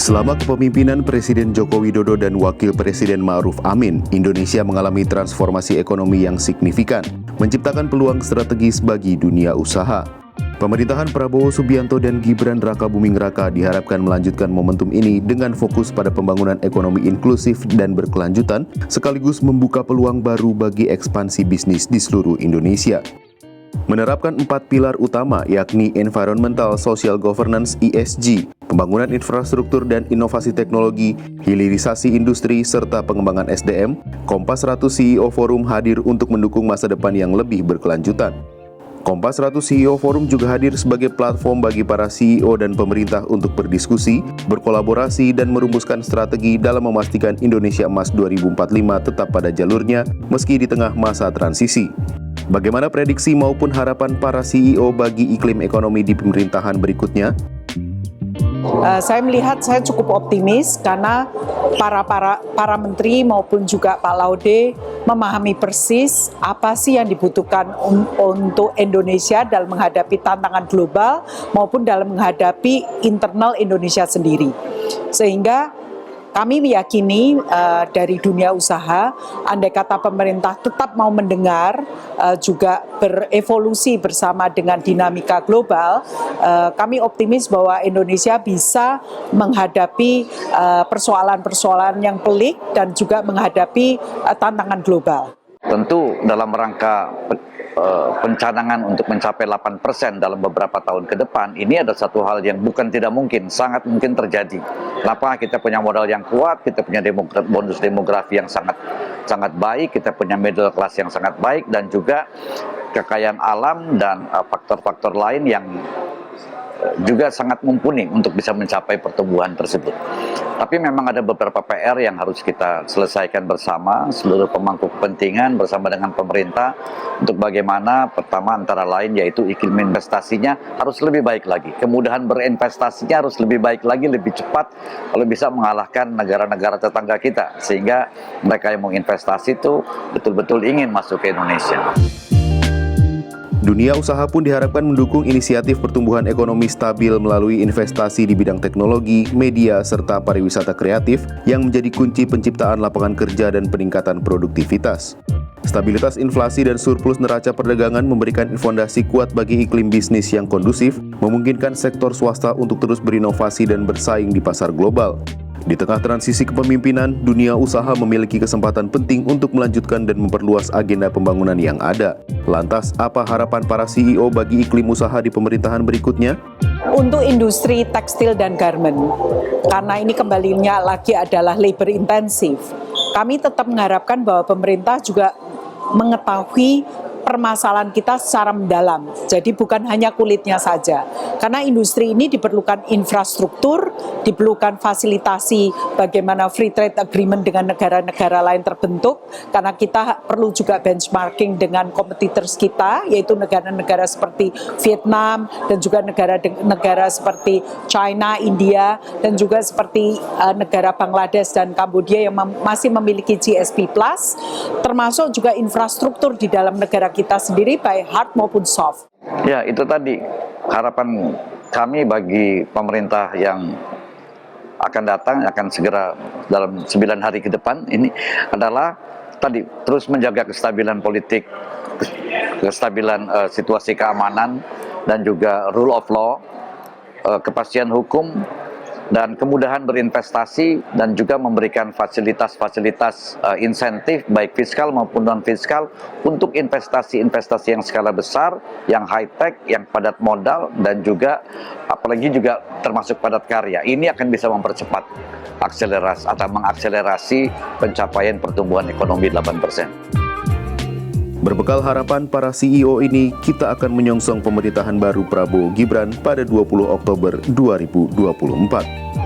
Selama kepemimpinan Presiden Joko Widodo dan Wakil Presiden Ma'ruf Amin, Indonesia mengalami transformasi ekonomi yang signifikan, menciptakan peluang strategis bagi dunia usaha. Pemerintahan Prabowo Subianto dan Gibran Rakabuming Raka diharapkan melanjutkan momentum ini dengan fokus pada pembangunan ekonomi inklusif dan berkelanjutan, sekaligus membuka peluang baru bagi ekspansi bisnis di seluruh Indonesia. Menerapkan 4 pilar utama yakni Environmental Social Governance (ESG), pembangunan infrastruktur dan inovasi teknologi, hilirisasi industri, serta pengembangan SDM, Kompas 100 CEO Forum hadir untuk mendukung masa depan yang lebih berkelanjutan. Kompas 100 CEO Forum juga hadir sebagai platform bagi para CEO dan pemerintah untuk berdiskusi, berkolaborasi, dan merumuskan strategi dalam memastikan Indonesia Emas 2045 tetap pada jalurnya meski di tengah masa transisi. Bagaimana prediksi maupun harapan para CEO bagi iklim ekonomi di pemerintahan berikutnya? Saya melihat saya cukup optimis karena para menteri maupun juga Pak Laude memahami persis apa sih yang dibutuhkan untuk Indonesia dalam menghadapi tantangan global maupun dalam menghadapi internal Indonesia sendiri. Sehingga kami meyakini dari dunia usaha, andai kata pemerintah tetap mau mendengar, juga berevolusi bersama dengan dinamika global, kami optimis bahwa Indonesia bisa menghadapi persoalan-persoalan yang pelik dan juga menghadapi tantangan global. Tentu dalam rangka pencanangan untuk mencapai 8% dalam beberapa tahun ke depan, ini ada satu hal yang bukan tidak mungkin, sangat mungkin terjadi. Kenapa? Kita punya modal yang kuat, kita punya bonus demografi yang sangat baik, kita punya middle class yang sangat baik, dan juga kekayaan alam dan faktor-faktor lain yang juga sangat mumpuni untuk bisa mencapai pertumbuhan tersebut. Tapi memang ada beberapa PR yang harus kita selesaikan bersama, seluruh pemangku kepentingan bersama dengan pemerintah, untuk bagaimana pertama antara lain yaitu iklim investasinya harus lebih baik lagi. Kemudahan berinvestasinya harus lebih baik lagi, lebih cepat, kalau bisa mengalahkan negara-negara tetangga kita, sehingga mereka yang mau investasi itu betul-betul ingin masuk ke Indonesia. Dunia usaha pun diharapkan mendukung inisiatif pertumbuhan ekonomi stabil melalui investasi di bidang teknologi, media, serta pariwisata kreatif yang menjadi kunci penciptaan lapangan kerja dan peningkatan produktivitas. Stabilitas inflasi dan surplus neraca perdagangan memberikan fondasi kuat bagi iklim bisnis yang kondusif, memungkinkan sektor swasta untuk terus berinovasi dan bersaing di pasar global. Di tengah transisi kepemimpinan, dunia usaha memiliki kesempatan penting untuk melanjutkan dan memperluas agenda pembangunan yang ada. Lantas, apa harapan para CEO bagi iklim usaha di pemerintahan berikutnya? Untuk industri tekstil dan garment, karena ini kembalinya lagi adalah labor intensif, kami tetap mengharapkan bahwa pemerintah juga mengetahui permasalahan kita secara mendalam. Jadi bukan hanya kulitnya saja. Karena industri ini diperlukan infrastruktur, diperlukan fasilitasi bagaimana free trade agreement dengan negara-negara lain terbentuk, karena kita perlu juga benchmarking dengan competitors kita, yaitu negara-negara seperti Vietnam dan juga negara-negara seperti China, India, dan juga seperti negara Bangladesh dan Kamboja yang masih memiliki GSP+, termasuk juga infrastruktur di dalam negara kita sendiri, baik hard maupun soft. Ya, itu tadi harapan kami bagi pemerintah yang akan datang, akan segera dalam 9 hari ke depan ini adalah tadi terus menjaga kestabilan politik, kestabilan situasi keamanan, dan juga rule of law, kepastian hukum, dan kemudahan berinvestasi, dan juga memberikan fasilitas-fasilitas insentif baik fiskal maupun non-fiskal untuk investasi-investasi yang skala besar, yang high-tech, yang padat modal, dan juga apalagi juga termasuk padat karya. Ini akan bisa mempercepat mengakselerasi pencapaian pertumbuhan ekonomi 8%. Berbekal harapan para CEO ini, kita akan menyongsong pemerintahan baru Prabowo Gibran pada 20 Oktober 2024.